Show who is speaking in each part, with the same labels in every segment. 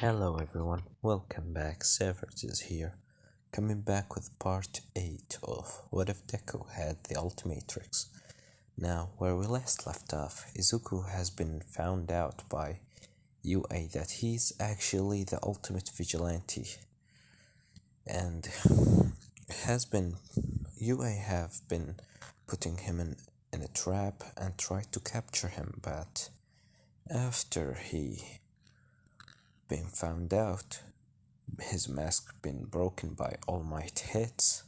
Speaker 1: Hello everyone, welcome back. Savage is here, coming back with part 8 of What If Deku Had the Ultimatrix. Now, where we last left off, Izuku has been found out by UA that he's actually the ultimate vigilante, and has been UA have been putting him in a trap and tried to capture him, but after he been found out, his mask been broken by All Might hits,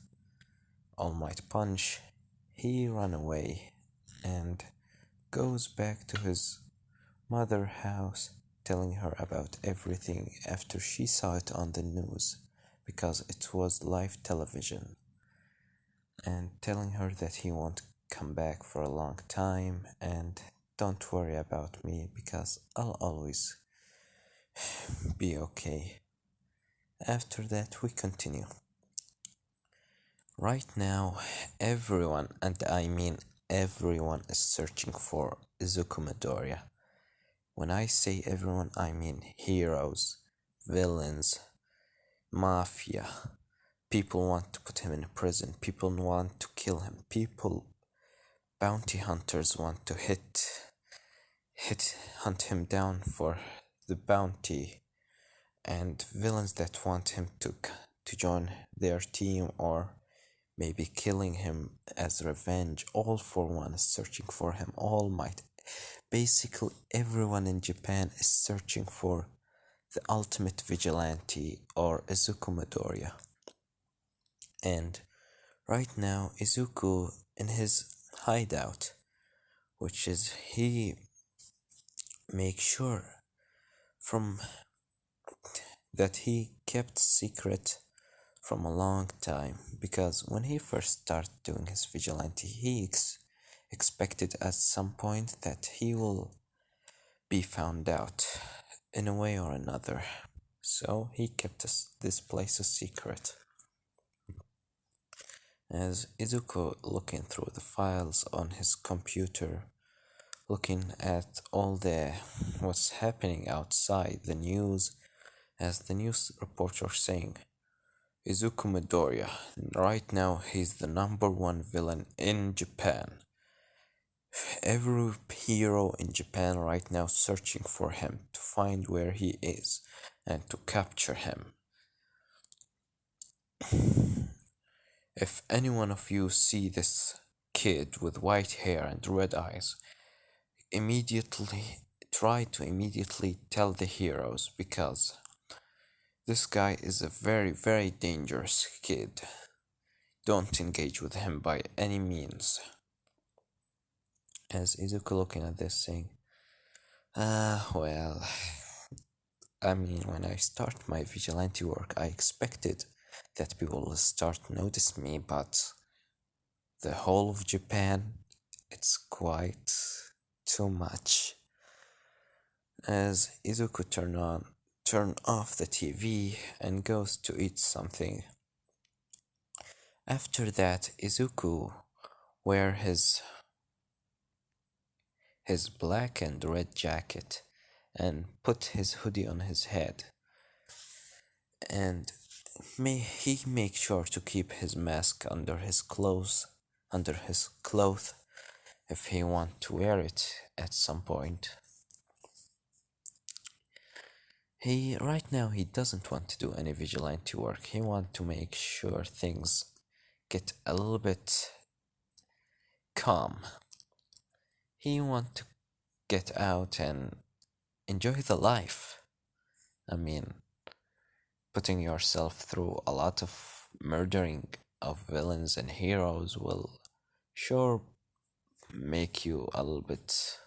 Speaker 1: All Might punch, he ran away and goes back to his mother house, telling her about everything after she saw it on the news because it was live television, and telling her that he won't come back for a long time and don't worry about me because I'll always be okay. After that, we continue. Right now, everyone, and I mean everyone, is searching for Izuku Midoriya. When I say everyone, I mean heroes, villains, mafia. People want to put him in prison. People want to kill him. Bounty hunters want to hunt him down for the bounty, and villains that want him to join their team or maybe killing him as revenge. All for one is searching for him. All Might. Basically, everyone in Japan is searching for the ultimate vigilante or Izuku Midoriya. And right now, Izuku in his hideout, which is he makes sure from that he kept secret from a long time, because when he first started doing his vigilante, he expected at some point that he will be found out in a way or another. So he kept this place a secret. As Izuku looking through the files on his computer, looking at all the what's happening outside the news, as the news reporter saying, Izuku Midoriya, right now he's the number one villain in Japan. Every hero in Japan right now searching for him to find where he is and to capture him. If any one of you see this kid with white hair and red eyes, try to immediately tell the heroes, because this guy is a very, very dangerous kid. Don't engage with him by any means. As Izuku looking at this saying, well, I mean, when I start my vigilante work, I expected that people will start notice me, but the whole of Japan, it's quite too much. As Izuku turn off the TV and goes to eat something. After that, Izuku wear his black and red jacket and put his hoodie on his head, and he make sure to keep his mask under his clothes if he want to wear it at some point. Right now he doesn't want to do any vigilante work. He want to make sure things get a little bit calm. He want to get out and enjoy the life. I mean, putting yourself through a lot of murdering of villains and heroes will sure make you a little bit,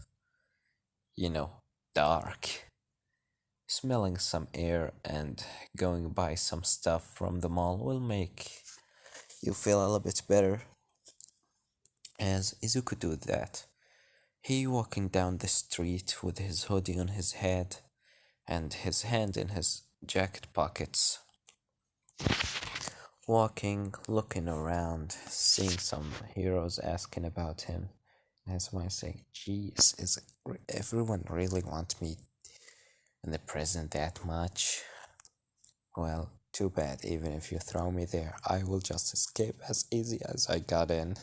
Speaker 1: dark. Smelling some air and going by some stuff from the mall will make you feel a little bit better. As Izuku do that, he walking down the street with his hoodie on his head and his hand in his jacket pockets, walking, looking around, seeing some heroes asking about him. And his mind saying, "Geez, is everyone really want me in the prison that much. Well, too bad. Even if you throw me there, I will just escape as easy as I got in.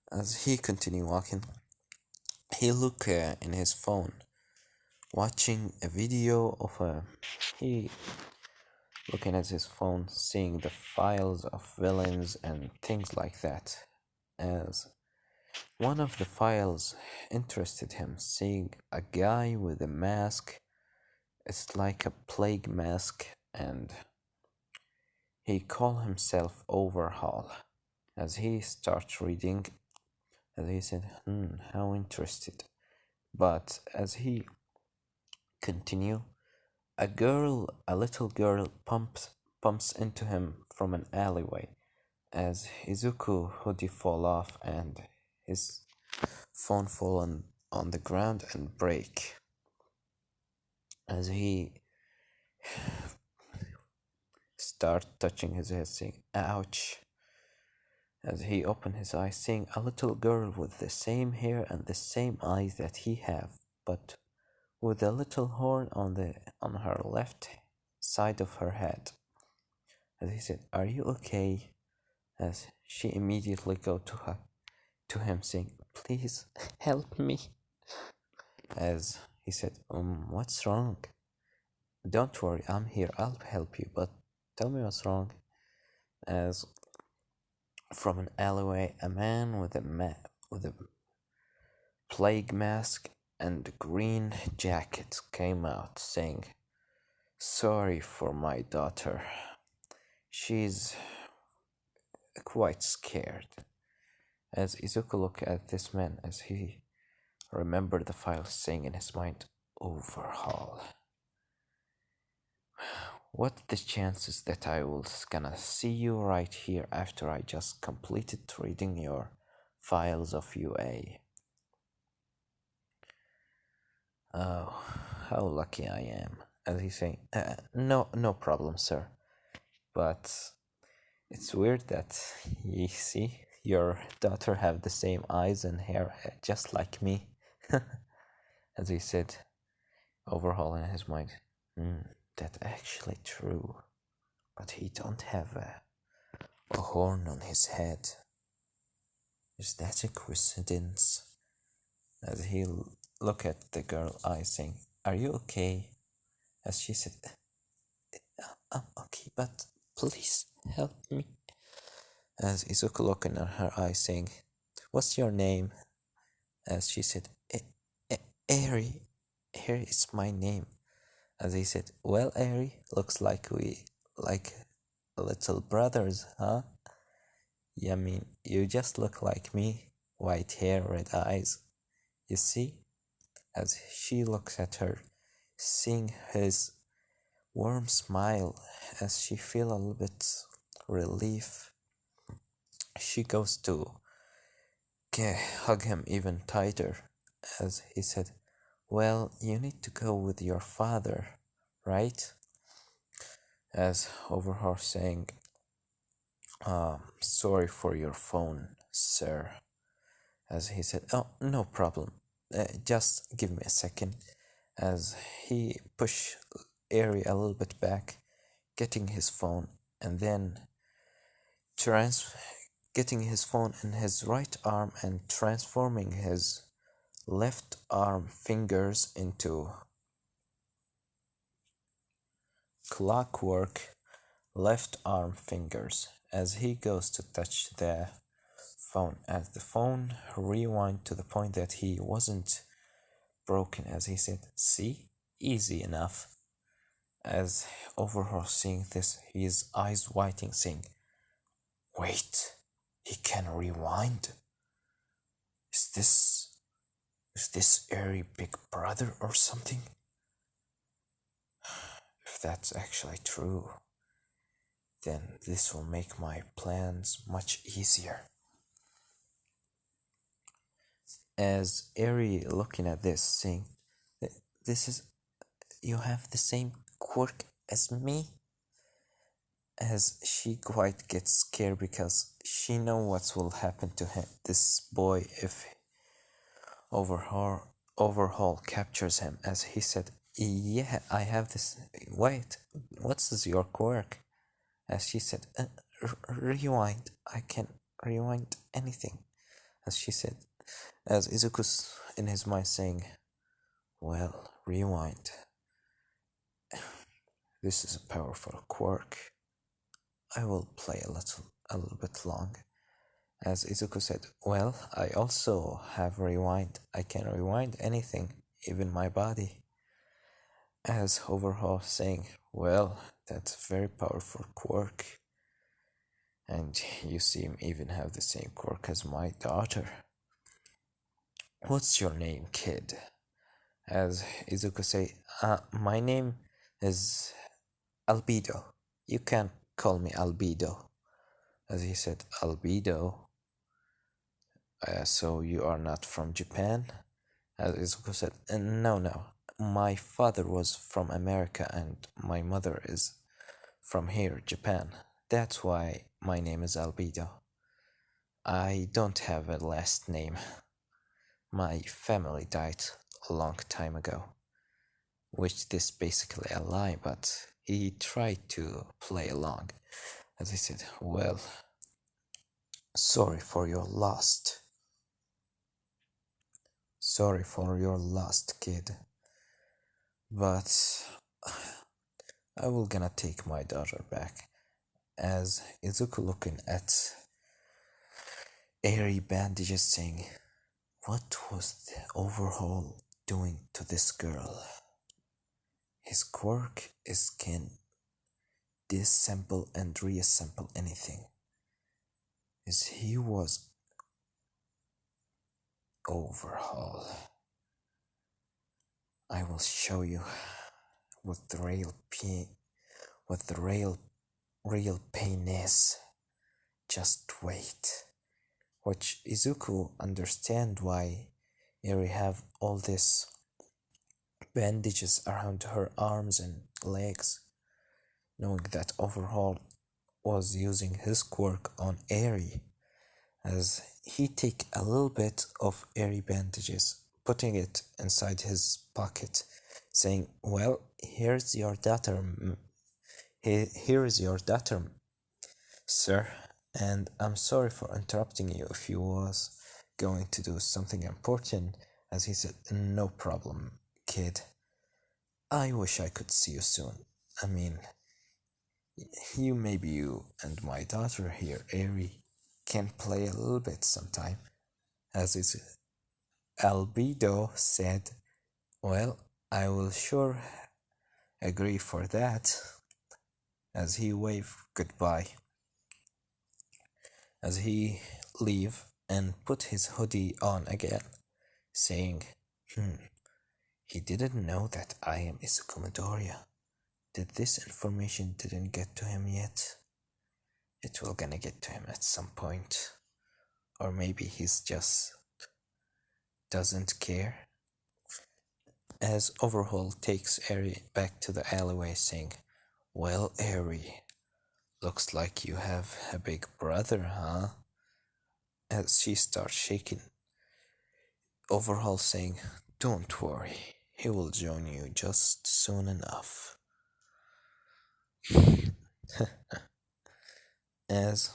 Speaker 1: As he continued walking, he looked in his phone, watching a video of a. He looking at his phone, seeing the files of villains and things like that. As one of the files interested him, seeing a guy with a mask. It's like a plague mask, and he called himself Overhaul. As he starts reading, as he said, how interested. But as he continue, a little girl pumps into him from an alleyway. As Izuku hoodie fall off and his phone fall on the ground and break. As he start touching his head, saying, ouch. As he opened his eyes, seeing a little girl with the same hair and the same eyes that he have, but with a little horn on her left side of her head. As he said, "Are you okay?" As she immediately go to him, saying, "Please help me." As he said, "What's wrong?" "Don't worry, I'm here. I'll help you, but tell me what's wrong." As from an alleyway, a man with a plague mask and green jacket came out, saying, "Sorry for my daughter. She's quite scared." As Izuku looked at this man, as he remembered the file, saying in his mind, "Overhaul. What the chances that I was gonna see you right here after I just completed reading your files of UA? Oh, how lucky I am." As he saying, no problem, sir. But it's weird that you see your daughter have the same eyes and hair just like me." As he said, overhauling his mind. That's actually true. But he don't have a horn on his head. Is that a coincidence? As he looked at the girl eyes, saying, "Are you okay?" As she said, "I'm okay, but please help me." As Izuku looked in her eyes, saying, "What's your name?" As she said, "Eri. Eri is my name." As he said, "Well, Eri, looks like we like little brothers, huh? Yeah, I mean, you just look like me. White hair, red eyes. You see?" As she looks at her, seeing his warm smile, as she feel a little bit relief, she goes to hug him even tighter. As he said, "Well, you need to go with your father, right?" As Overhaul saying, "Sorry for your phone, sir." As he said, "Oh, no problem. Just give me a second." As he pushed Eri a little bit back, getting his phone, and then getting his phone in his right arm and transforming his left arm fingers into clockwork left arm fingers. As he goes to touch the phone, as the phone rewind to the point that he wasn't broken. As he said, "See, easy enough." As Overhaul seeing this, his eyes whiting, saying, "Wait, he can rewind? Is this Airy Big Brother or something?" If that's actually true, then this will make my plans much easier. As Airy looking at this, saying, "This is, you have the same quirk as me?" As she quite gets scared because she know what will happen to him, this boy, if Overhaul captures him. As he said, Yeah, I have this. Wait, what's your quirk? As she said, rewind. I can rewind anything. As she said, as Izuku's in his mind saying, well, rewind. This is a powerful quirk. I will play a little bit long. As Izuku said, well, I also have rewind. I can rewind anything, even my body. As Overhaul saying, well, that's a very powerful quirk. And you seem even have the same quirk as my daughter. What's your name, kid? As Izuku say, my name is Albedo. You can call me Albedo. As he said, Albedo. So you are not from Japan? As Izuku said, no, no. My father was from America and my mother is from here, Japan. That's why my name is Albedo. I don't have a last name. My family died a long time ago. Which this basically a lie, but he tried to play along. As I said, well, sorry for your loss. Sorry for your loss, kid. But I will gonna take my daughter back. As Izuku looking at airy bandages saying, what was the overhaul doing to this girl? His quirk is can disassemble and reassemble anything. As he was overhaul. I will show you what the real pain is. Just wait. Which Izuku understand why Eri have all this bandages around her arms and legs, knowing that Overhaul was using his quirk on Eri, as he take a little bit of Eri bandages, putting it inside his pocket, saying, well, here's your daughter, here is your daughter, sir, and I'm sorry for interrupting you if you was going to do something important. As he said, no problem, kid. I wish I could see you soon. I mean, maybe you and my daughter here, Ari, can play a little bit sometime. As his albedo said, well, I will sure agree for that. As he waved goodbye. As he leave and put his hoodie on again, saying, he didn't know that I am Izuku Midoriya. Did this information didn't get to him yet? It will gonna get to him at some point. Or maybe he's just doesn't care. As Overhaul takes Eri back to the alleyway saying, well, Eri, looks like you have a big brother, huh? As she starts shaking, Overhaul saying, don't worry, he will join you just soon enough. As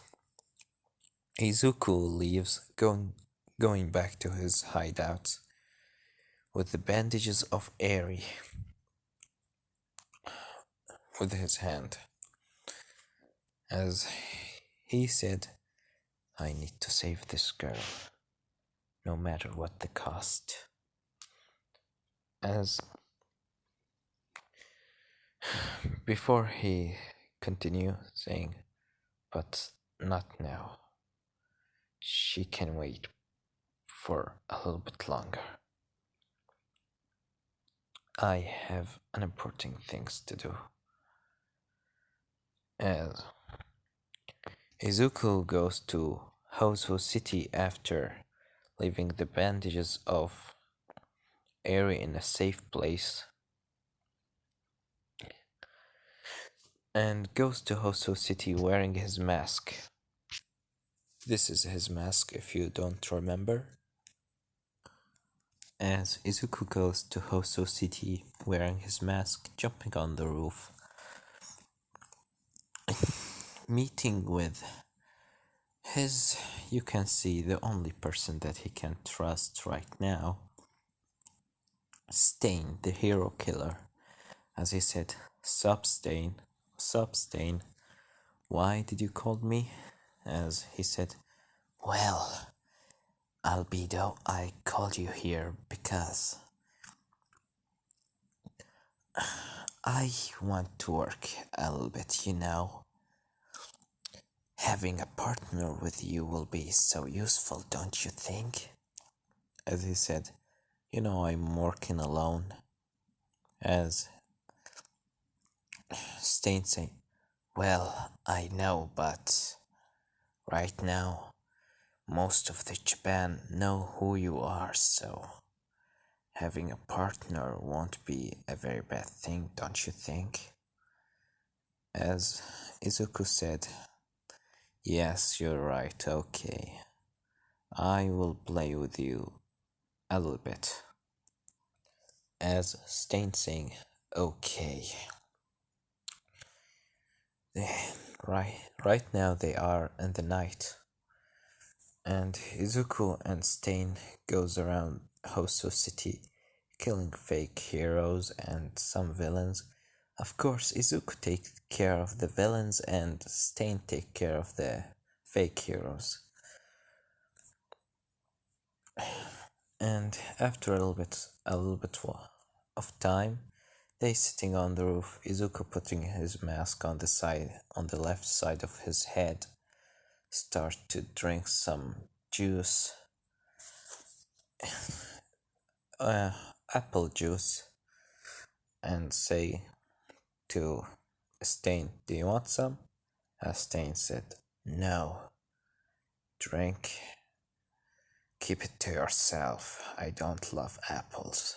Speaker 1: Izuku leaves, going back to his hideout with the bandages of Eri with his hand. As he said, I need to save this girl, no matter what the cost. As before he continued saying, but not now. She can wait for a little bit longer. I have unimportant things to do. As Izuku goes to Houseo City after leaving the bandages of Eri in a safe place, and goes to Houseo City wearing his mask. This is his mask if you don't remember. as Izuku goes to Hoso City wearing his mask, jumping on the roof, meeting with his, you can see, the only person that he can trust right now, Stain, the hero killer. As he said, "Sup, Stain? Sup, Stain? Why did you call me?" As he said, "Well, Albedo, I called you here because I want to work a little bit, you know. Having a partner with you will be so useful, don't you think?" As he said, "You know, I'm working alone." As Stain said, "Well, I know, but right now, most of the Japan know who you are, so having a partner won't be a very bad thing, don't you think?" As Izuku said, "Yes, you're right, okay. I will play with you a little bit." As Stain saying, "Okay." Right now they are in the night, and Izuku and Stain goes around Hoso City, killing fake heroes and some villains. Of course, Izuku takes care of the villains and Stain take care of the fake heroes. And after a little bit of time, they sitting on the roof. Izuku putting his mask on the left side of his head, start to drink some juice, uh, apple juice, and say to Stain, "Do you want some?" Stain said, "No, drink. Keep it to yourself. I don't love apples."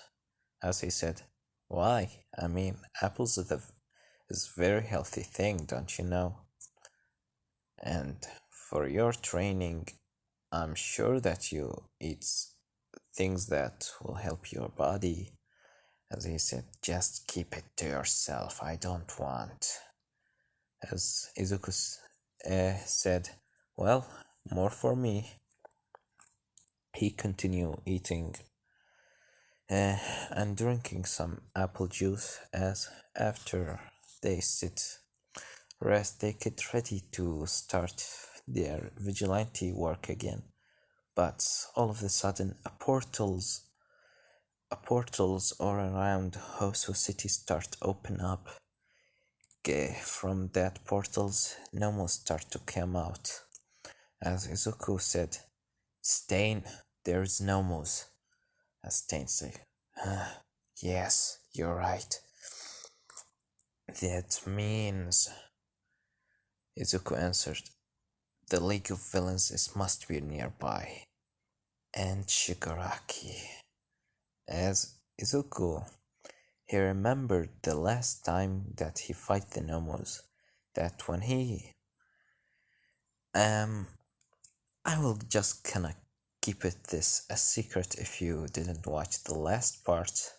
Speaker 1: As he said, "Why? I mean, apples is a very healthy thing, don't you know? And for your training, I'm sure that you eat things that will help your body." As he said, "Just keep it to yourself. I don't want." As Izuku said, "Well, more for me." He continued eating and drinking some apple juice. As after they rest, they get ready to start their vigilante work again. But all of a sudden, a portals all around Hoso City start open up. From that portals, Nomos start to come out. As Izuku said, "Stain, there's Nomos." As Stain said, "Yes, you're right. That means," Izuku answered, "the League of Villains must be nearby. And Shigaraki." As Izuku, he remembered the last time that he fight the Nomos, that when he I will just kinda keep this a secret if you didn't watch the last part.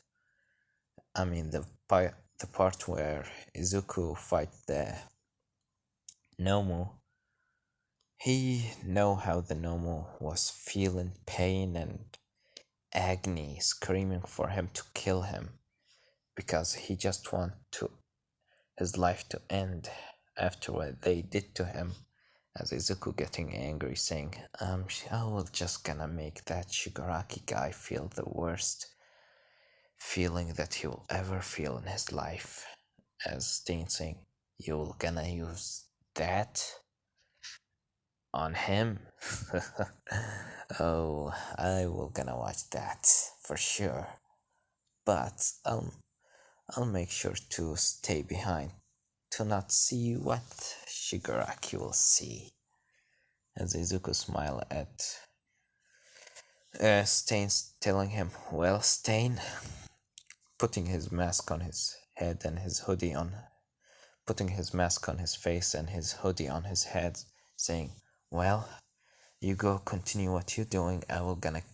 Speaker 1: I mean the part where Izuku fight the Nomu. He know how the Nomu was feeling pain and agony, screaming for him to kill him because he just want to his life to end after what they did to him. As Izuku getting angry, saying, I will just gonna make that Shigaraki guy feel the worst feeling that he will ever feel in his life." As Stain saying, "You're gonna use that on him?" Oh, I will gonna watch that for sure. But I'll make sure to stay behind to not see what Shigaraki will see. As Izuku smiled at Stain, telling him, "Well, Stain," putting his mask on his head and his hoodie on, putting his mask on his face and his hoodie on his head, saying, "Well, you go continue what you're doing. I will gonna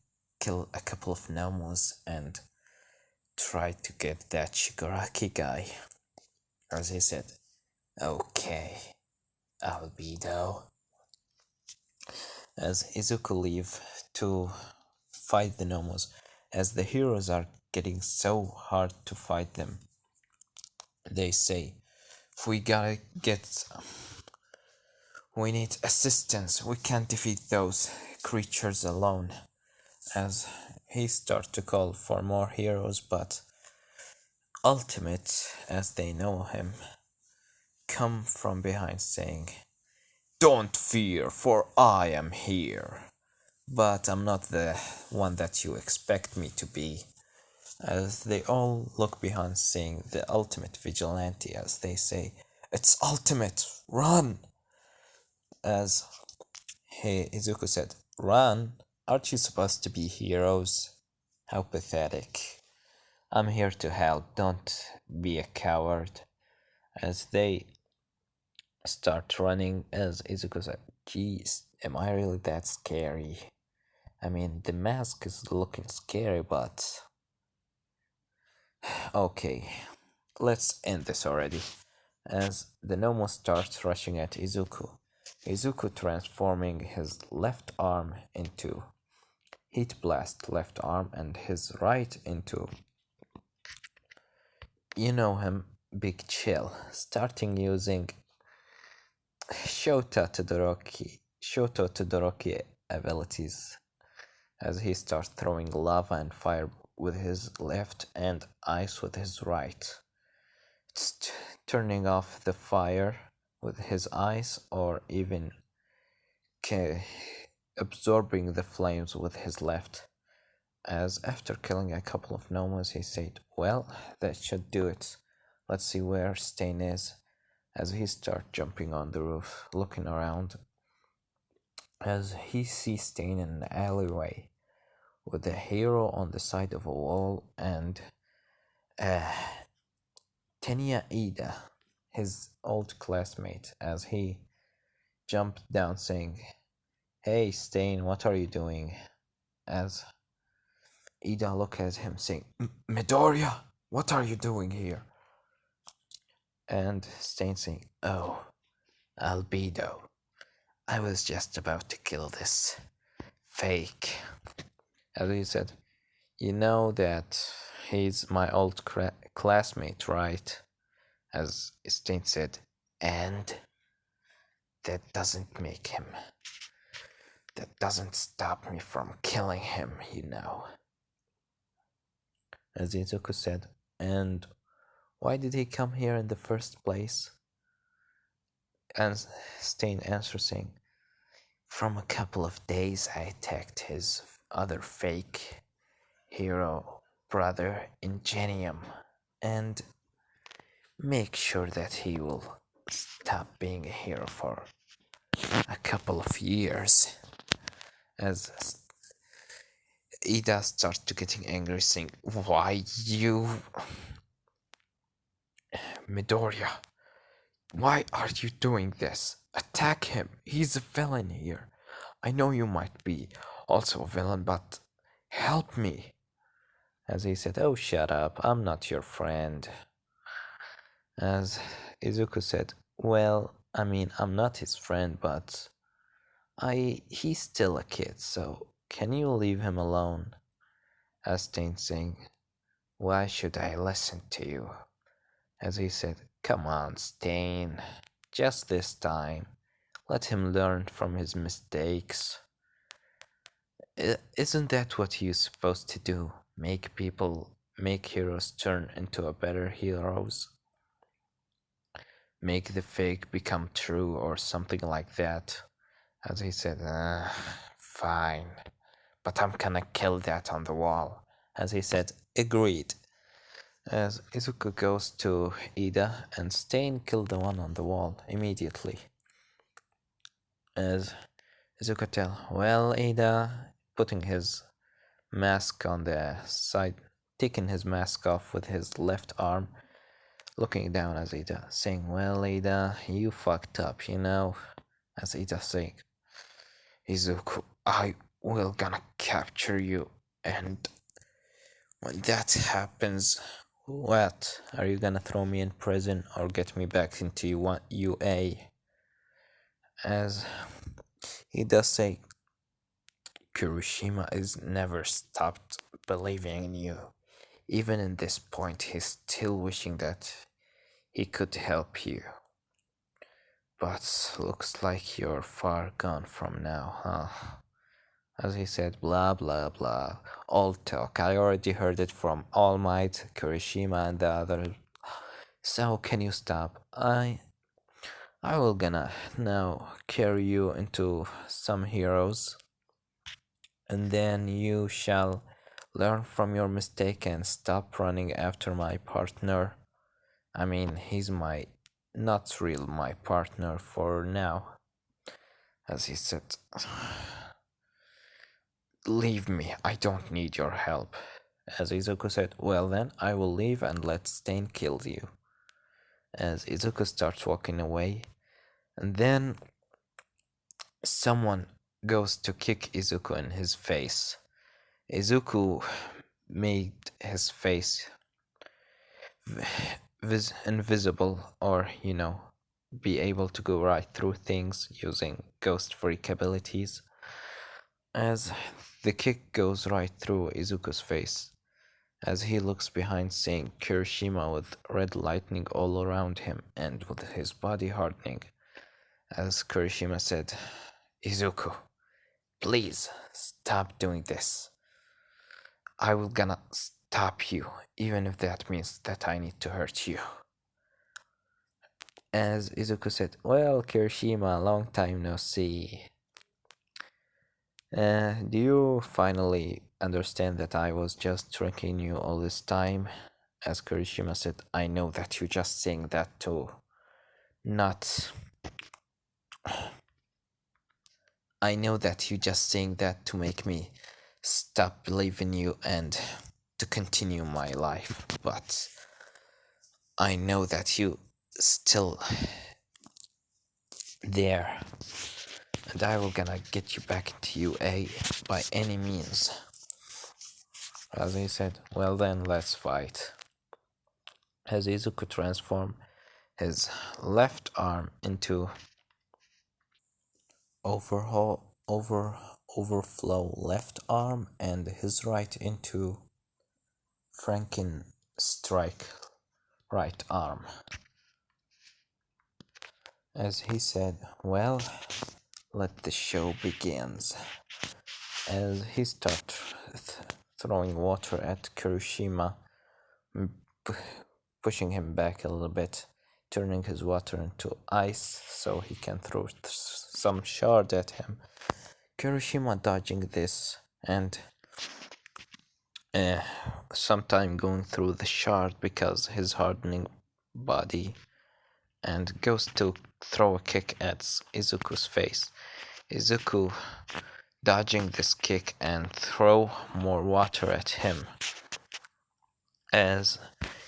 Speaker 1: kill a couple of Nomos and try to get that Shigaraki guy. As he said, okay, Albedo. As Izuku leave to fight the Nomos, as the heroes are getting so hard to fight them, they say, if we gotta get, we need assistance, we can't defeat those creatures alone. As he starts to call for more heroes, but Ultimate, as they know him, come from behind saying, don't fear, for I am here. But I'm not the one that you expect me to be. As they all look behind, seeing the ultimate vigilante, as they say, it's Ultimate, run! As Izuku said, run? Aren't you supposed to be heroes? How pathetic. I'm here to help, don't be a coward. As they start running, as Izuku said, geez, am I really that scary? I mean, the mask is looking scary, but okay, let's end this already. As the Nomo starts rushing at Izuku, Izuku transforming his left arm into Heat Blast left arm and his right into, you know him, Big Chill, starting using Shoto Todoroki abilities, as he starts throwing lava and fire with his left and ice with his right. It's turning off the fire with his eyes, or even absorbing the flames with his left. As after killing a couple of Nomos, he said, well, that should do it. Let's see where Stain is. As he starts jumping on the roof, looking around, as he sees Stain in an alleyway with a hero on the side of a wall and Tenya Ida, his old classmate, as he jumped down saying, hey Stain, what are you doing? As Ida looked at him saying, Midoriya, what are you doing here? And Stain saying, oh, Albedo, I was just about to kill this fake. As he said, you know that he's my old classmate, right? As Stain said, and that doesn't stop me from killing him, you know. As Izuku said, and why did he come here in the first place? And Stain answers saying, from a couple of days I attacked his other fake hero brother Ingenium, and make sure that he will stop being a hero for a couple of years. As Ida starts to getting angry, saying, why you, Midoriya, why are you doing this? Attack him, he's a villain here. I know you might be also a villain, but help me. As he said, oh shut up, I'm not your friend. As Izuku said, well, I mean, I'm not his friend, but he's still a kid, so can you leave him alone? As Stain saying, why should I listen to you? As he said, come on, Stain, just this time. Let him learn from his mistakes. Isn't that what you're supposed to do? Make heroes turn into a better heroes? Make the fake become true or something like that. As he said, fine, but I'm gonna kill that on the wall. As he said, agreed. As Izuku goes to Ida, and Stain killed the one on the wall immediately. As Izuku tell, well, Ida, putting his mask on the side, taking his mask off with his left arm, looking down at Ida, saying, well, Ida, you fucked up, you know. As Ida saying, Izuku, I will gonna capture you And when that happens, what? Are you gonna throw me in prison or get me back into UA? As he does say, Kirishima is never stopped believing in you. Even in this point, he's still wishing that he could help you. But looks like you're far gone from now, huh? As he said, blah blah blah. All talk. I already heard it from All Might, Kirishima, and the other. So can you stop? I will gonna now carry you into some heroes, and then you shall learn from your mistake and stop running after my partner. I mean, he's my not real my partner for now. As he said, leave me, I don't need your help. As Izuku said, well then, I will leave and let Stain kill you. As Izuku starts walking away, and then someone goes to kick Izuku in his face. Izuku made his face invisible, or be able to go right through things using ghost freak abilities. As the kick goes right through Izuku's face, as he looks behind, seeing Kirishima with red lightning all around him and with his body hardening. As Kirishima said, Izuku, please stop doing this. I will gonna stop you, even if that means that I need to hurt you. As Izuku said, well, Kirishima, long time no see. Do you finally understand that I was just tricking you all this time? As Kirishima said, I know that you're just saying that to not. I know that you're just saying that to make me stop believing you and to continue my life, but I know that you still there, and I will gonna get you back into UA by any means. As he said, well then, let's fight. As Izuku transformed his left arm into overflow left arm and his right into Franken strike right arm. As he said, well, let the show begins. As he started throwing water at Kirishima, pushing him back a little bit, turning his water into ice so he can throw some shard at him. Kirishima dodging this and sometime going through the shard because his hardening body, and goes to throw a kick at Izuku's face. Izuku dodging this kick and throw more water at him. As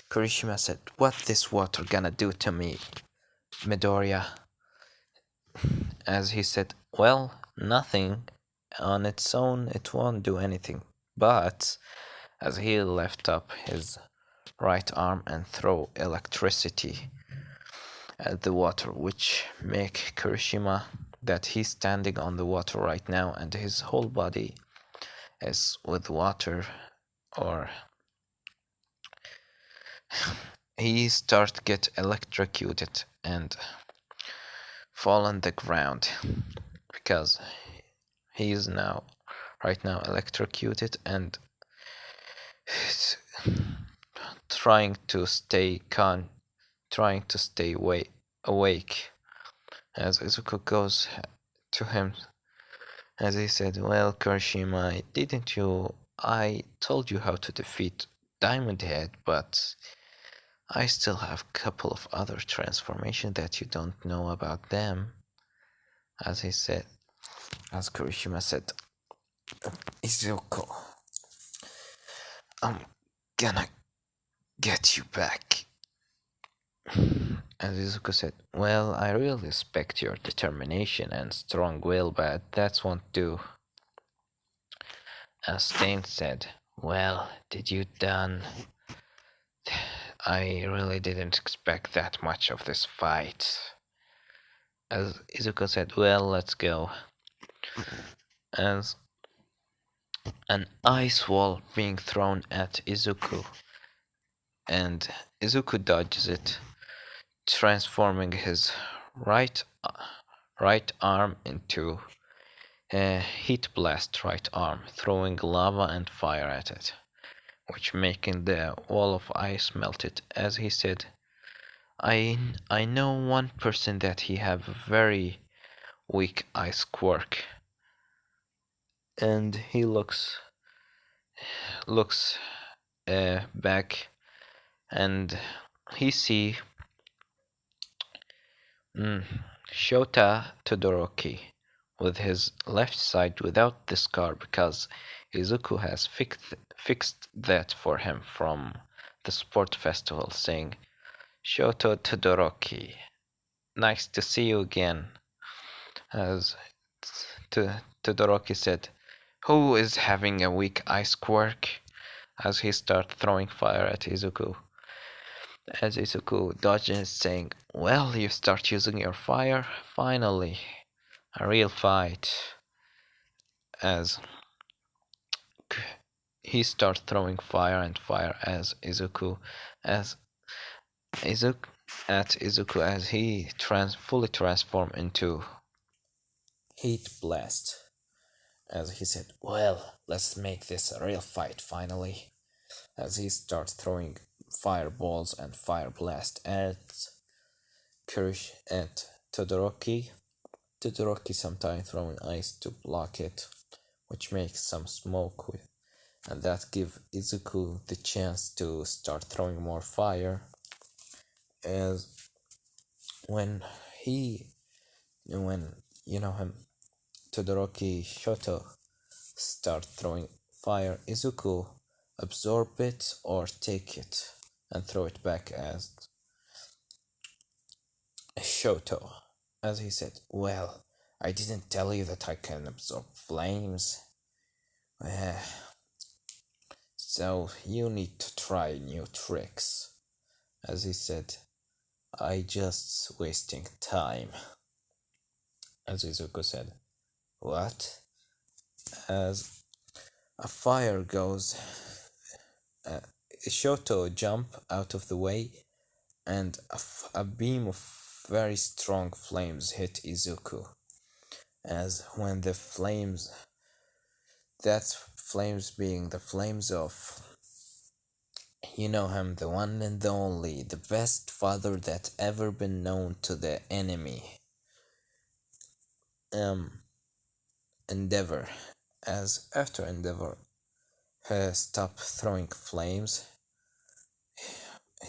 Speaker 1: Kirishima said, what this water gonna do to me, Midoriya? As he said, well, nothing. On its own, it won't do anything. But as he left up his right arm and throw electricity at the water, which make Kirishima that he's standing on the water right now and his whole body is with water, or he start get electrocuted and fall on the ground because he is now right now electrocuted and trying to stay awake. As Izuku goes to him, as he said, well, Kirishima, didn't you? I told you how to defeat Diamond Head, but I still have a couple of other transformations that you don't know about them. As he said, as Kirishima said, Izuku, I'm gonna get you back. As Izuku said, well, I really respect your determination and strong will, but that won't do. As Stain said, well, did you done? I really didn't expect that much of this fight. As Izuku said, well, let's go. As an ice wall being thrown at Izuku, and Izuku dodges it, transforming his right right arm into a heat blast right arm, throwing lava and fire at it, which making the wall of ice melted. As he said, I know one person that he have a very weak ice quirk, and he looks back, and he see mm, Shota Todoroki with his left side without the scar because Izuku has fixed that for him from the sport festival, saying, Shoto Todoroki, nice to see you again. As Todoroki said, who is having a weak ice quirk? As he starts throwing fire at Izuku. As Izuku dodges, saying, well, you start using your fire? Finally, a real fight. As he starts throwing fire and fire as Izuku, as Izuku at Izuku as he fully transformed into Heat Blast. As he said, well, let's make this a real fight finally. As he starts throwing fireballs and fire blast at Kirish and Todoroki. Todoroki sometimes throwing ice to block it, which makes some smoke with, and that give Izuku the chance to start throwing more fire. As when he, when you know him, Todoroki Shoto start throwing fire, Izuku absorb it or take it and throw it back as Shoto. As he said, well, I didn't tell you that I can absorb flames. Uh, so you need to try new tricks. As he said, I just wasting time. As Izuku said, what? As a fire goes, uh, Shoto jump out of the way, and a beam of very strong flames hit Izuku. As when the flames, that flames being the flames of, you know him, the one and the only, the best father that ever been known to the enemy. Endeavor. As after Endeavor stop throwing flames,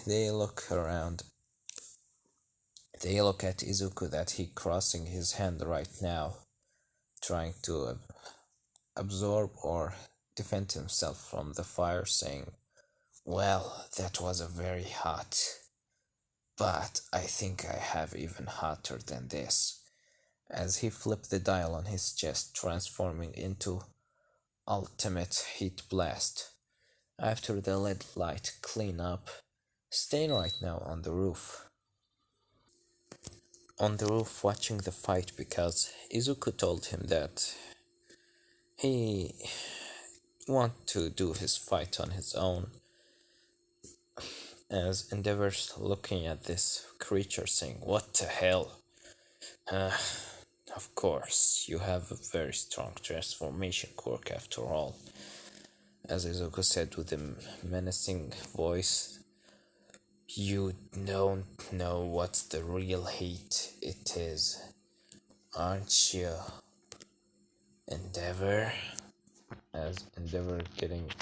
Speaker 1: they look around. They look at Izuku that he crossing his hand right now, trying to absorb or defend himself from the fire, saying, well, that was a very hot, but I think I have even hotter than this. As he flipped the dial on his chest, transforming into ultimate heat blast. After the LED light clean up, staying right now on the roof. On the roof watching the fight because Izuku told him that he want to do his fight on his own. As Endeavor's looking at this creature saying, what the hell? Of course, you have a very strong transformation quirk after all. As Izuku said with a menacing voice, you don't know what the real heat it is, aren't you, Endeavor? As Endeavor getting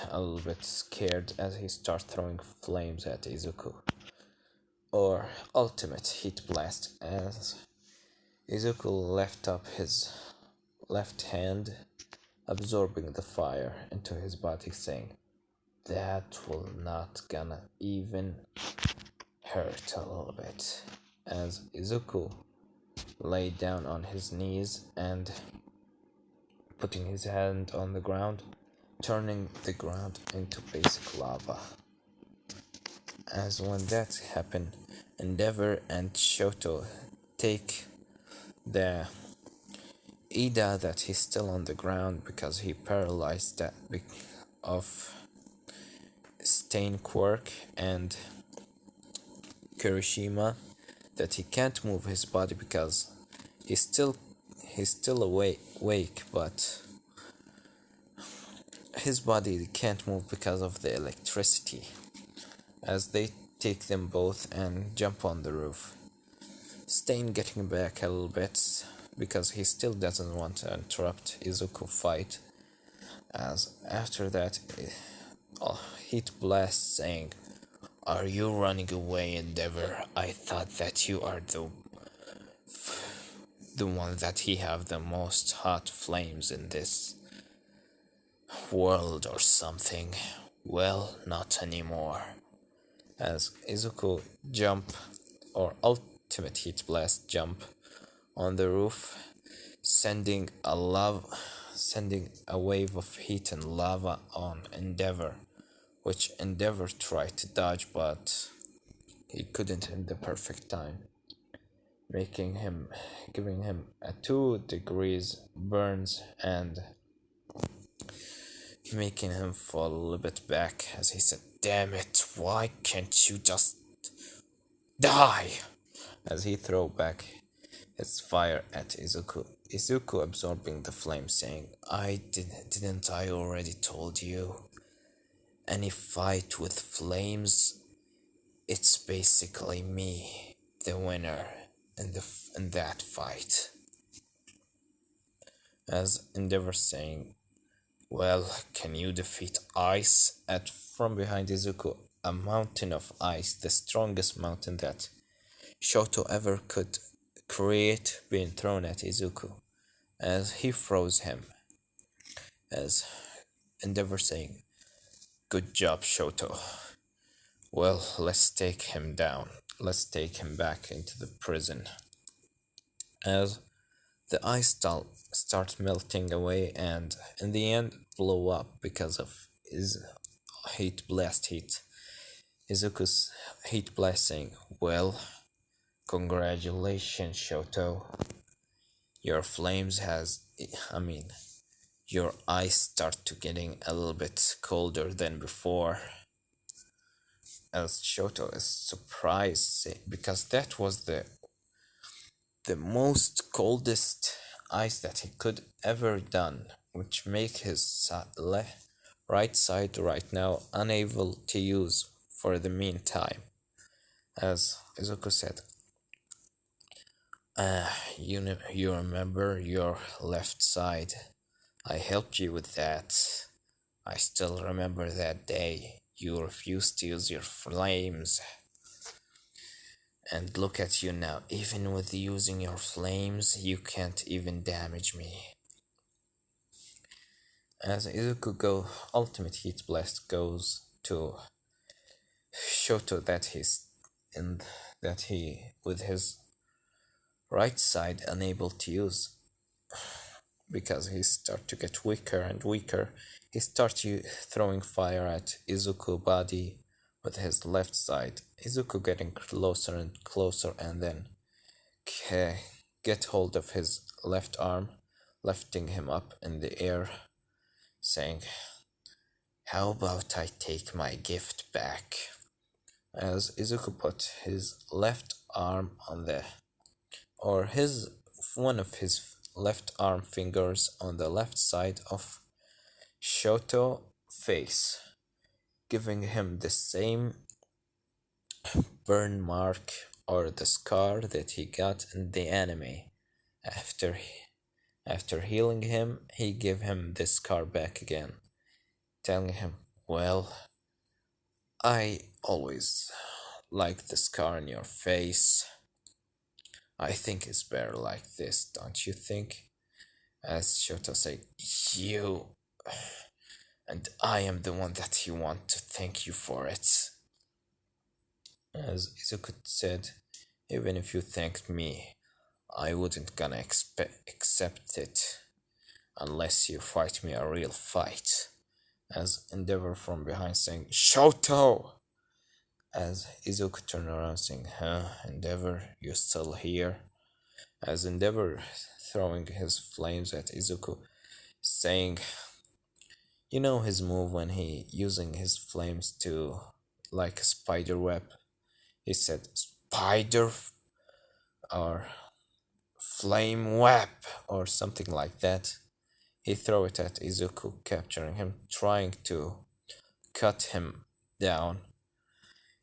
Speaker 1: a little bit scared as he starts throwing flames at Izuku. Or ultimate heat blast as Izuku left up his left hand, absorbing the fire into his body, saying, that will not gonna even hurt a little bit. As Izuku lay down on his knees and putting his hand on the ground, turning the ground into basic lava. As when that happened, Endeavor and Shoto take the Ida that he's still on the ground because he paralyzed that of Stain Quirk, and Kirishima that he can't move his body because he's still awake, but his body can't move because of the electricity. As they take them both and jump on the roof. Stain getting back a little bit because he still doesn't want to interrupt Izuku fight. As after that, Heat Blast saying, "Are you running away, Endeavor? I thought that you are the one that he have the most hot flames in this world or something. Well, not anymore." As Izuku jump or ultimate heat blast jump on the roof, sending a wave of heat and lava on Endeavor, which Endeavor tried to dodge, but he couldn't in the perfect time, giving him a 2 degrees burns and making him fall a little bit back as he said, "Damn it, why can't you just die?" As he throw back his fire at Izuku. Izuku absorbing the flame, saying, Didn't I already told you? Any fight with flames, it's basically me, the winner in that fight." As Endeavor saying, "Well, can you defeat ice?" From behind Izuku, a mountain of ice, the strongest mountain that Shoto ever could create, being thrown at Izuku, as he froze him. As Endeavor saying, "Good job, Shoto. Well, let's take him down. Let's take him back into the prison." As the ice starts melting away and in the end blow up because of his heat. Izuku's heat blast saying, "Well, congratulations, Shoto. Your flames your eyes start to getting a little bit colder than before." As Shoto is surprised because that was the most coldest ice that he could ever done, which make his right side right now unable to use for the meantime. As Izuku said, you remember your left side. I helped you with that. I still remember that day. You refused to use your flames. And look at you now. Even with using your flames, you can't even damage me." As Izuku ultimate heat blast goes to Shoto that he with his right side unable to use because he start to get weaker and weaker. He starts throwing fire at Izuku body with his left side. Izuku getting closer and closer, and then get hold of his left arm, lifting him up in the air, saying, "How about I take my gift back?" As Izuku put his left arm one of his left arm fingers on the left side of Shoto face, giving him the same burn mark or the scar that he got in the anime. After healing him, he gave him the scar back again, telling him, "Well, I always like the scar on your face. I think it's better like this, don't you think?" As Shoto said, "You, and I am the one that you want to thank you for it." As Izuku said, "Even if you thanked me, I wouldn't gonna accept it. unless you fight me a real fight. As Endeavor from behind saying, Shoto! As Izuku turned around saying, Huh, Endeavor, you still here? As Endeavor throwing his flames at Izuku, saying, you know his move when he using his flames to like a spider web. He said or flame web or something like that. He threw it at Izuku, capturing him, trying to cut him down,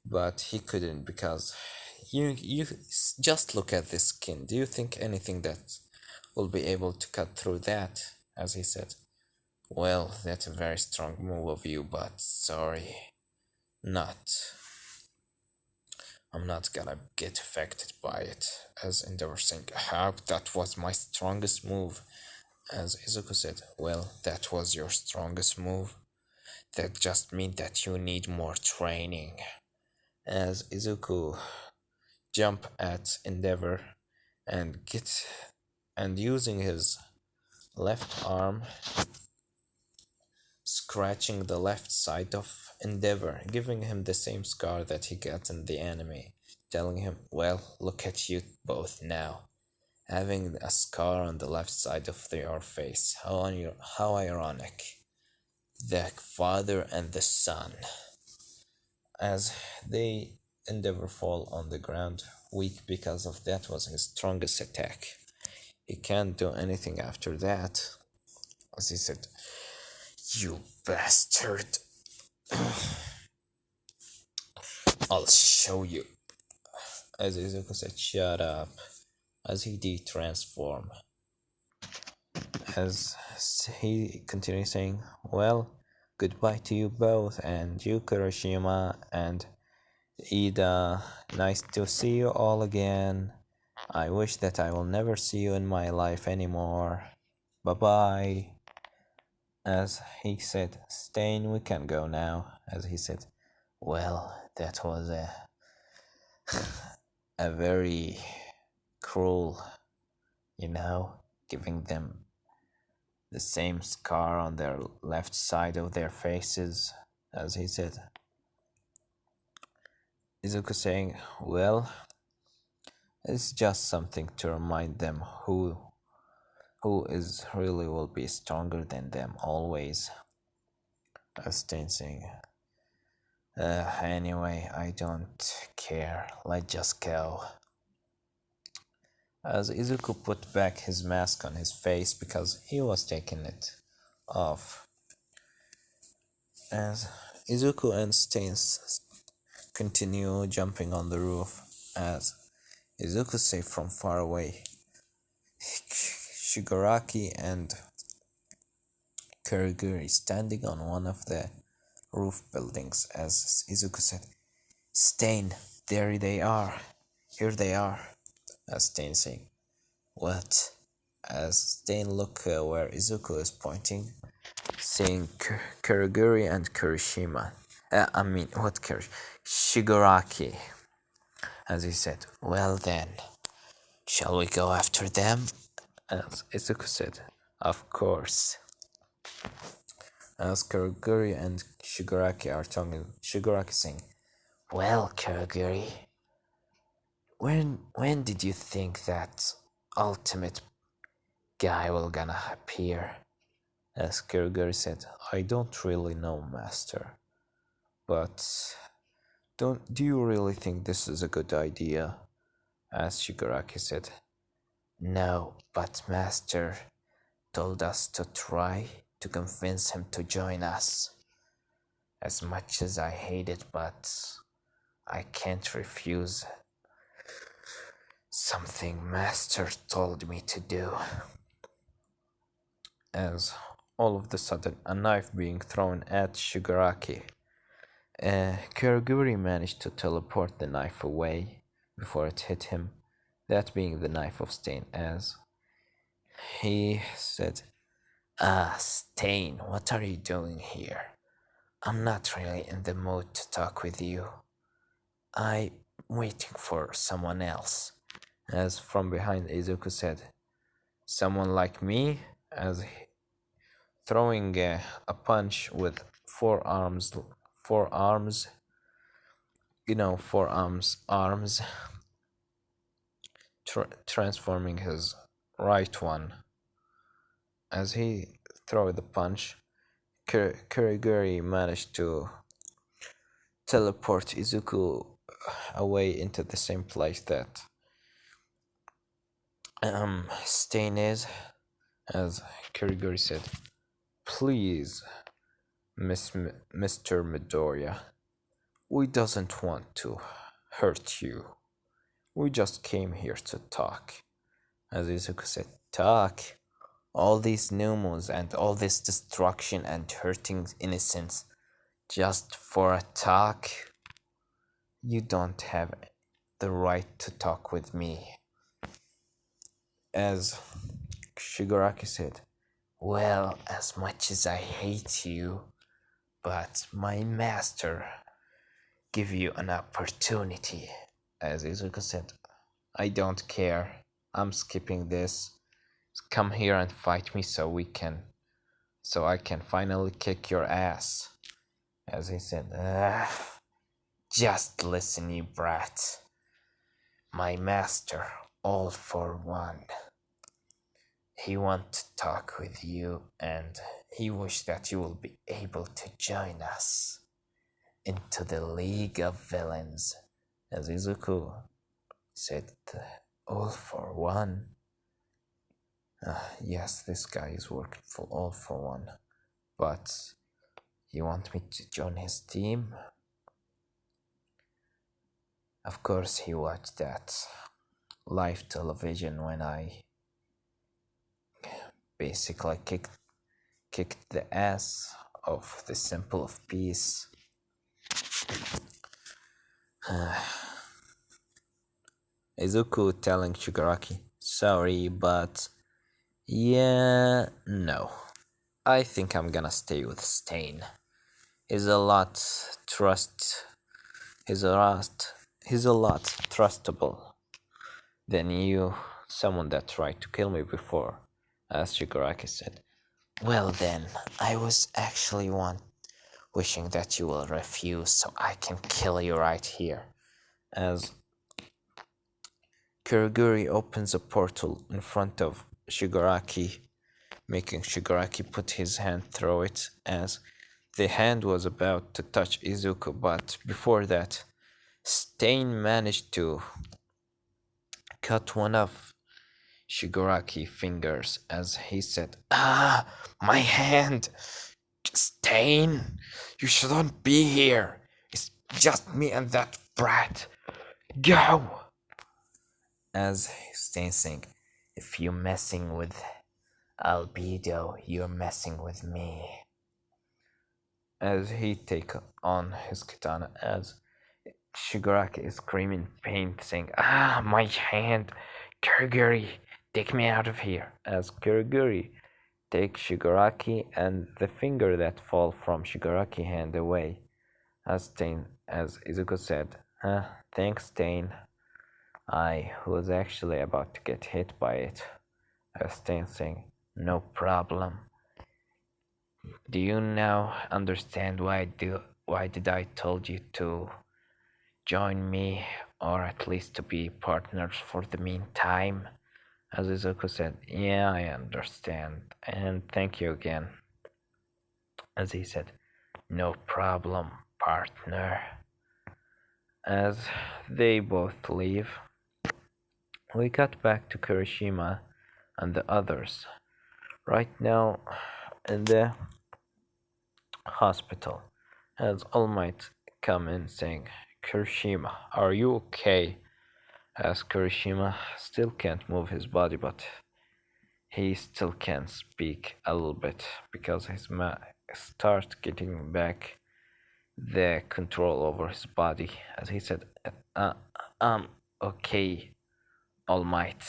Speaker 1: but he couldn't because just look at this skin. Do you think anything that will be able to cut through that? As he said, well, that's a very strong move of you, but sorry, not. I'm not gonna get affected by it. As Endeavor saying, how that was my strongest move. As Izuku said, well, that was your strongest move. That just means that you need more training. As Izuku jump at Endeavor and using his left arm scratching the left side of Endeavor, giving him the same scar that he got in the anime, telling him, well, look at you both now, having a scar on the left side of your face. How ironic. The father and the son. As they Endeavor fall on the ground, weak because of that was his strongest attack. He can't do anything after that. As he said, you bastard. I'll show you. As Izuku said, shut up. As he de-transform. As he continues saying, well, goodbye to you both, and you Kuroshima and Ida. Nice to see you all again. I wish that I will never see you in my life anymore. Bye-bye. As he said, Stain, we can go now. As he said, well, that was a very cruel, giving them the same scar on their left side of their faces. As he said, Izuku saying, well, it's just something to remind them who is really will be stronger than them always. As Stain saying, anyway, I don't care, let's just go. As Izuku put back his mask on his face because he was taking it off. As Izuku and Stain continue jumping on the roof, as Izuku say from far away, Shigaraki and Kuriguri standing on one of the roof buildings. As Izuku said, Stain, there they are, here they are. As Stain saying, what? As Stain look where Izuku is pointing, saying Kuriguri and Kurishima. Shigaraki. As he said, well then, shall we go after them? As Izuku said, of course. As Kuriguri and Shigaraki are talking, Shigaraki saying, well, Kuriguri, when did you think that ultimate guy will gonna appear? As Kuriguri said, I don't really know, master. But do you really think this is a good idea? As Shigaraki said, no, but master told us to try to convince him to join us. As much as I hate it, but I can't refuse something master told me to do. As all of a sudden a knife being thrown at Shigaraki, Kuriguri managed to teleport the knife away before it hit him, that being the knife of Stain. As he said, Stain, what are you doing here? I'm not really in the mood to talk with you. I'm waiting for someone else. As from behind Izuku said, someone like me? As throwing a punch with four arms, forearms, arms, transforming his right one. As he threw the punch, Kuriguri managed to teleport Izuku away into the same place that Stain is. As Kuriguri said, "Please, Mr. Midoriya, we doesn't want to hurt you. We just came here to talk." As Izuku said, "Talk? All these Numos and all this destruction and hurting innocents just for a talk? You don't have the right to talk with me." As Shigaraki said, "Well, as much as I hate you, but my master give you an opportunity." As Izuku said, "I don't care. I'm skipping this. Come here and fight me so I can finally kick your ass." As he said, "Just listen, you brat. My master, All For One, he wants to talk with you, and he wishes that you will be able to join us into the League of Villains." As Izuku said, "All For One? Yes, this guy is working for All For One, but you want me to join his team?" Of course, he watched that live television when I basically kicked the ass of the Symbol of Peace. Izuku telling Shigaraki, "Sorry, but yeah, no. I think I'm gonna stay with Stain. He's a lot trustable than you, someone that tried to kill me before." As Shigaraki said, "Well then, I was actually wishing that you will refuse so I can kill you right here." As Kuriguri opens a portal in front of Shigaraki, making Shigaraki put his hand through it, as the hand was about to touch Izuku, but before that, Stain managed to cut one of Shigaraki fingers as he said, my hand! Stain! You shouldn't be here! It's just me and that brat! Go!" As Stain saying, "If you're messing with Albedo, you're messing with me." As he take on his katana, as Shigaraki is screaming in pain, saying, my hand! Kuriguri, take me out of here." As Kuriguri take Shigaraki and the finger that fall from Shigaraki hand away. As Izuku said, "Thanks, Stain. I was actually about to get hit by it." As Stain saying, "No problem. Do you now understand why did I told you to join me, or at least to be partners for the meantime?" As Izuku said, "Yeah, I understand, and thank you again." As he said, "No problem, partner." As they both leave, we cut back to Kirishima and the others. Right now, in the hospital, as All Might come in saying, "Kirishima, are you okay?" As Kirishima still can't move his body, but he still can speak a little bit because his start getting back the control over his body. As he said, okay, All Might.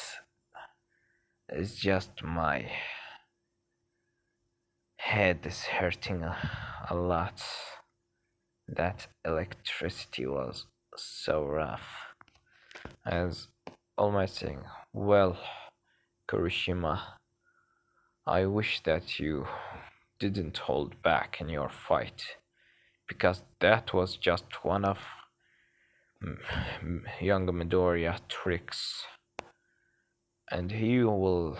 Speaker 1: It's just my head is hurting a lot. That electricity was so rough." As All Might saying, "Well, Kirishima, I wish that you
Speaker 2: didn't hold back in your fight, because that was just one of young Midoriya tricks, and he will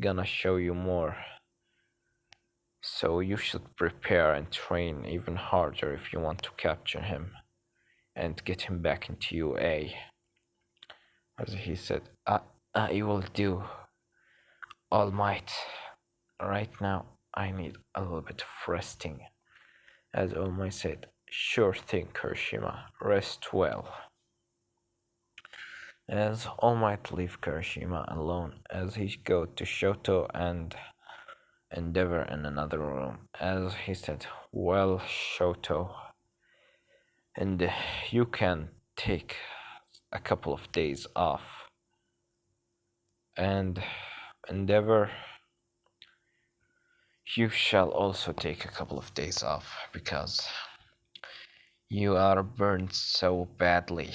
Speaker 2: gonna show you more. So you should prepare and train even harder if you want to capture him and get him back into UA. As he said, I will do, All Might. Right now, I need a little bit of resting. As All Might said, sure thing, Kirishima, rest well. As All Might leave Kirishima alone as he go to Shoto and Endeavor in another room, as he said, well, Shoto, and you can take a couple of days off, and Endeavor, you shall also take a couple of days off because you are burned so badly.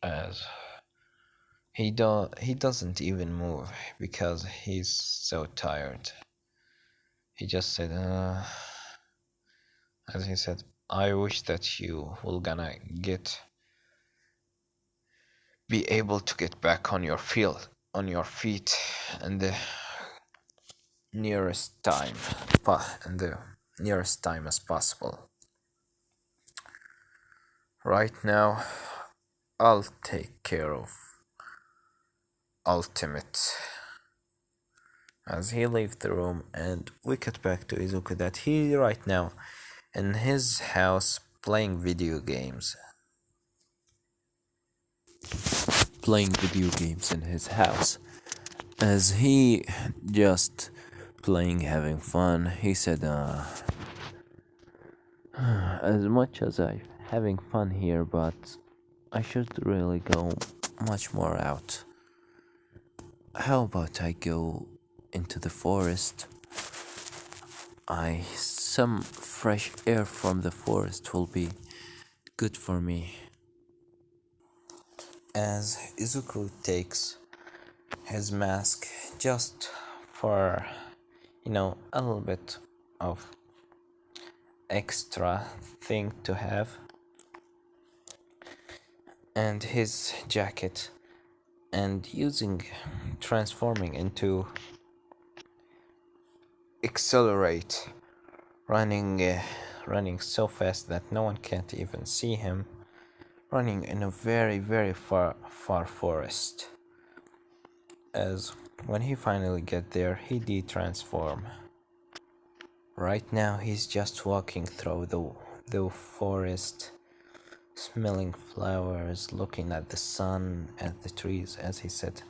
Speaker 2: As he doesn't even move because he's so tired. He just said, as he said, I wish that you will gonna be able to get back on your feet, in the nearest time, in the nearest time as possible. Right now, I'll take care of Ultimate. As he leaves the room, and we cut back to Izuku that he right now in his house playing video games. Playing video games in his house. As he just playing, having fun, he said, as much as I having fun here, but I should really go much more out. How about I go into the forest? Some fresh air from the forest will be good for me. As Izuku takes his mask just for, a little bit of extra thing to have, and his jacket, and transforming into accelerate, running so fast that no one can't even see him, running in a very, very far forest. As when he finally get there, he de-transform. Right now he's just walking through the forest, smelling flowers, looking at the sun, at the trees, as he said,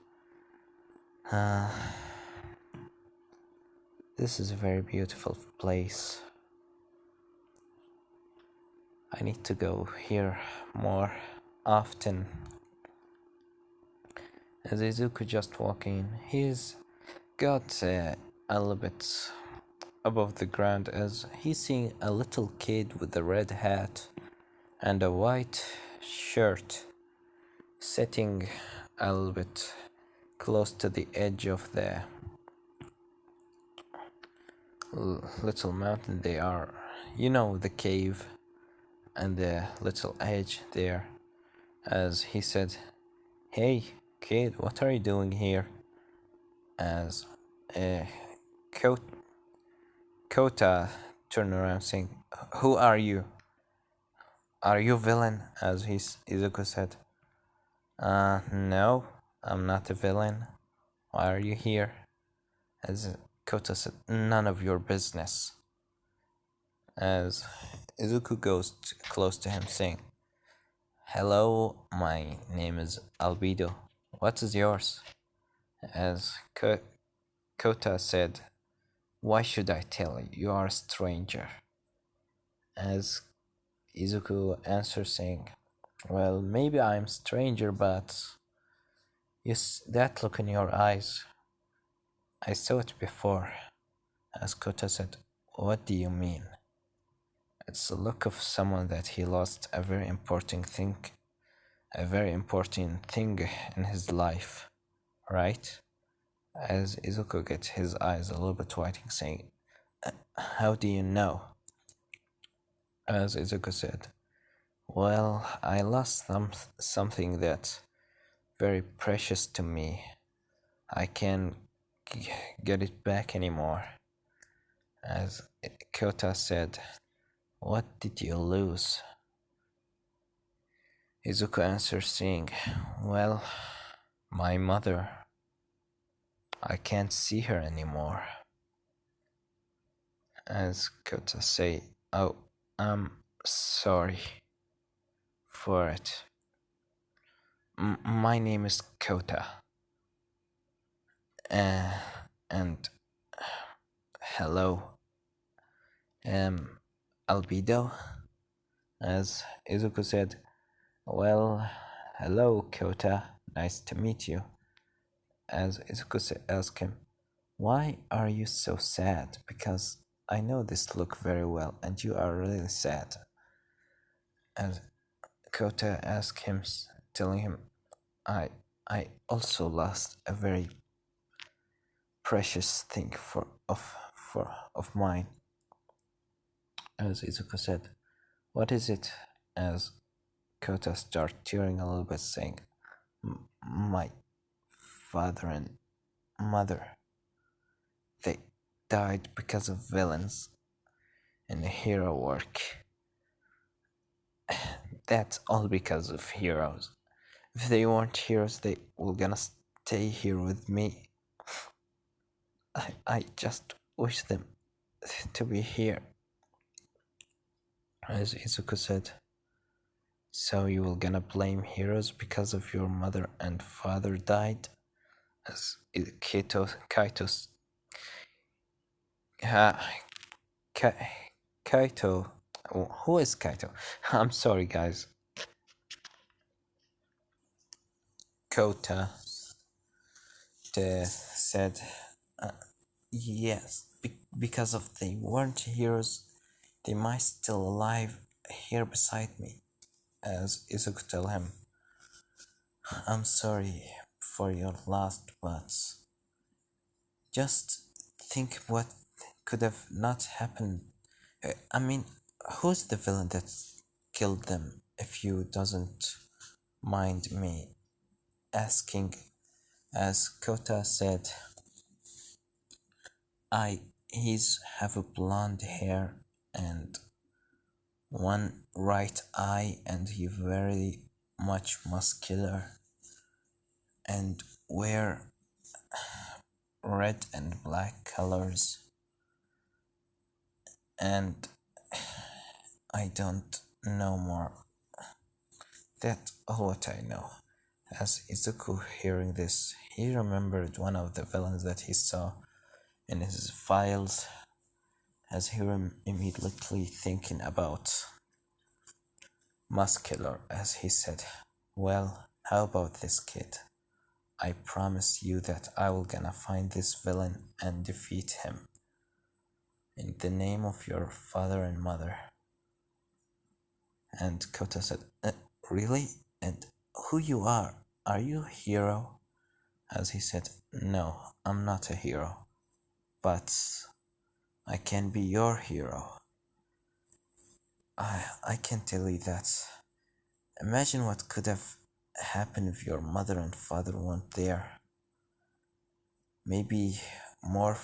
Speaker 2: this is a very beautiful place. I need to go here more often. As Izuku just walking, he's got a little bit above the ground as he's seeing a little kid with a red hat and a white shirt sitting a little bit close to the edge of the little mountain. They are, the cave and the little edge there. As he said, hey kid, what are you doing here? As Kota turned around saying, who are you? Are you villain? As Izuku said, no, I'm not a villain. Why are you here? As Kota said, none of your business. As Izuku goes close to him saying, hello, my name is Albedo. What is yours? As Kota said, why should I tell you? You are a stranger. As Izuku answers saying, well, maybe I'm stranger, but that look in your eyes, I saw it before. As Kota said, what do you mean? It's the look of someone that he lost a very important thing in his life, right? As Izuku gets his eyes a little bit whiting, saying, How do you know? As Izuku said, well, I lost something that's very precious to me. I can't get it back anymore. As Kota said, what did you lose? Izuku answered saying, well, my mother. I can't see her anymore. As Kota say, oh, I'm sorry for it. My name is Kota. Uh, and hello, Albedo. As Izuku said, well, hello, Kota. Nice to meet you. As Izuku asked him, why are you so sad? Because I know this look very well, and you are really sad. As Kota asked him, telling him, I I also lost a very precious thing of mine. As Izuku said, what is it? As Kota started tearing a little bit, saying, my father and mother, they died because of villains in the hero work. That's all because of heroes. If they weren't heroes, they were gonna stay here with me. I just wish them to be here. As Izuku said, so you were gonna blame heroes because of your mother and father died? As Kaito's Kaito. Who is Kaito? I'm sorry, guys. Kota said, yes, because of they weren't heroes, they might still alive here beside me. As Izuku tell him, I'm sorry for your loss, but just think what could have not happened. I mean, who's the villain that killed them, if you doesn't mind me asking? As Kota said, he's have a blonde hair and one right eye, and he very much muscular and wear red and black colors, and I don't know more. That's all what I know. As Izuku hearing this, he remembered one of the villains that he saw in his files, as he immediately thinking about muscular, as he said, well, how about this kid? I promise you that I will gonna find this villain and defeat him. In the name of your father and mother. And Kota said, really? And who you are? Are you a hero? As he said, no, I'm not a hero. But I can be your hero. I can tell you that. Imagine what could have happened if your mother and father weren't there. Maybe more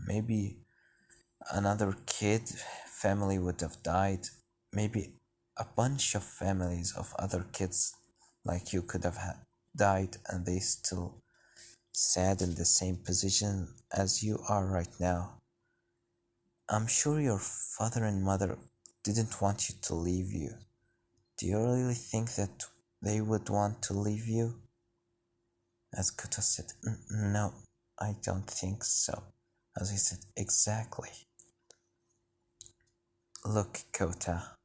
Speaker 2: maybe another kid family would have died. Maybe a bunch of families of other kids like you could have died, and they still sad in the same position as you are right now. I'm sure your father and mother didn't want you to leave you. Do you really think that they would want to leave you? As Kota said, no, I don't think so. As he said, exactly. Look, Kota,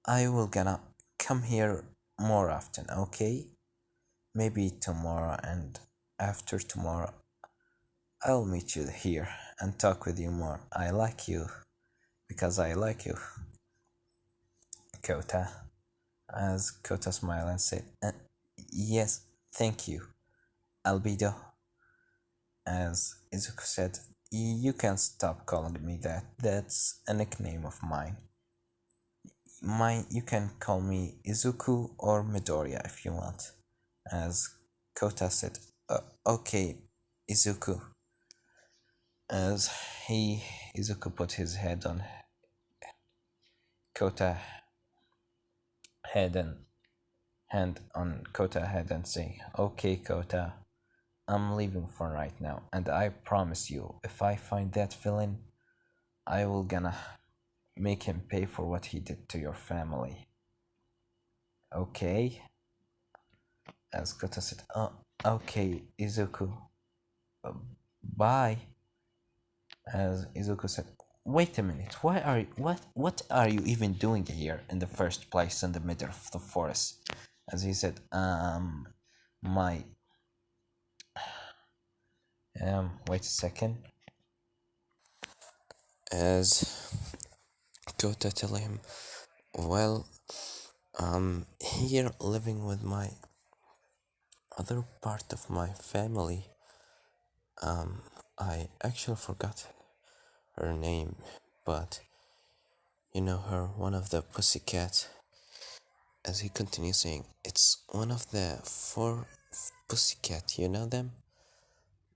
Speaker 2: I will gonna come here more often, okay? Maybe tomorrow and after tomorrow. I'll meet you here and talk with you more. I like you because I like you, Kota. As Kota smiled and said, yes, thank you, Albedo. As Izuku said, You can stop calling me that. That's a nickname of mine. You can call me Izuku or Midoriya if you want. As Kota said, okay, Izuku. As he Izuku put his head on Kota head and hand on Kota head and say, okay, Kota, I'm leaving for right now, and I promise you, if I find that villain, I will gonna make him pay for what he did to your family. Okay? As Kota said, okay, Izuku, uh, bye. As Izuku said, wait a minute, what are you even doing here in the first place in the middle of the forest? As he said, my, wait a second.
Speaker 1: As Kota tell him, well, here living with my other part of my family. I actually forgot her name, but you know her, one of the pussycat. As he continues saying, it's one of the four pussycat, you know them?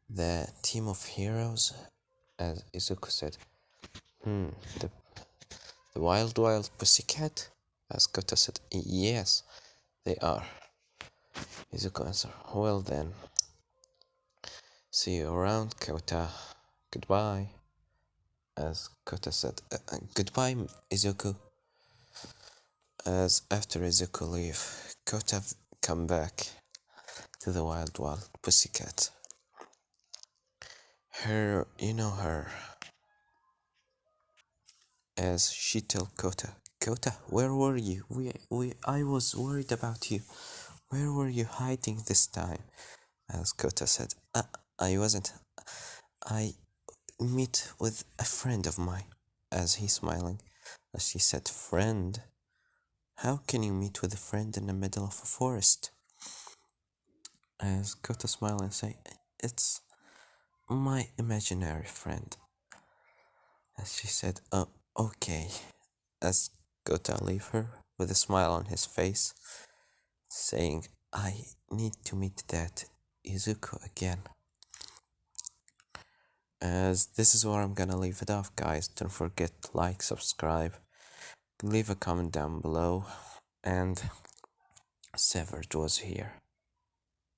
Speaker 1: The team of heroes, as Izuku said. The Wild Wild Pussycat? As Kota said, yes, they are. Izuku answered, well then, see you around, Kota. Goodbye. As Kota said, goodbye, Izuku. As after Izuku leave, Kota come back to the Wild Wild Pussycat. Her, you know her, as she tell Kota, Kota, where were you? I was worried about you. Where were you hiding this time? As Kota said, I wasn't. I meet with a friend of mine. As he smiling, as she said, friend? How can you meet with a friend in the middle of a forest? As Kota smile and say, it's my imaginary friend. As she said, oh, okay. As Kota leave her with a smile on his face, saying, I need to meet that Izuku again. As this is where I'm gonna leave it off, guys. Don't forget to like, subscribe, leave a comment down below, and Severed was here.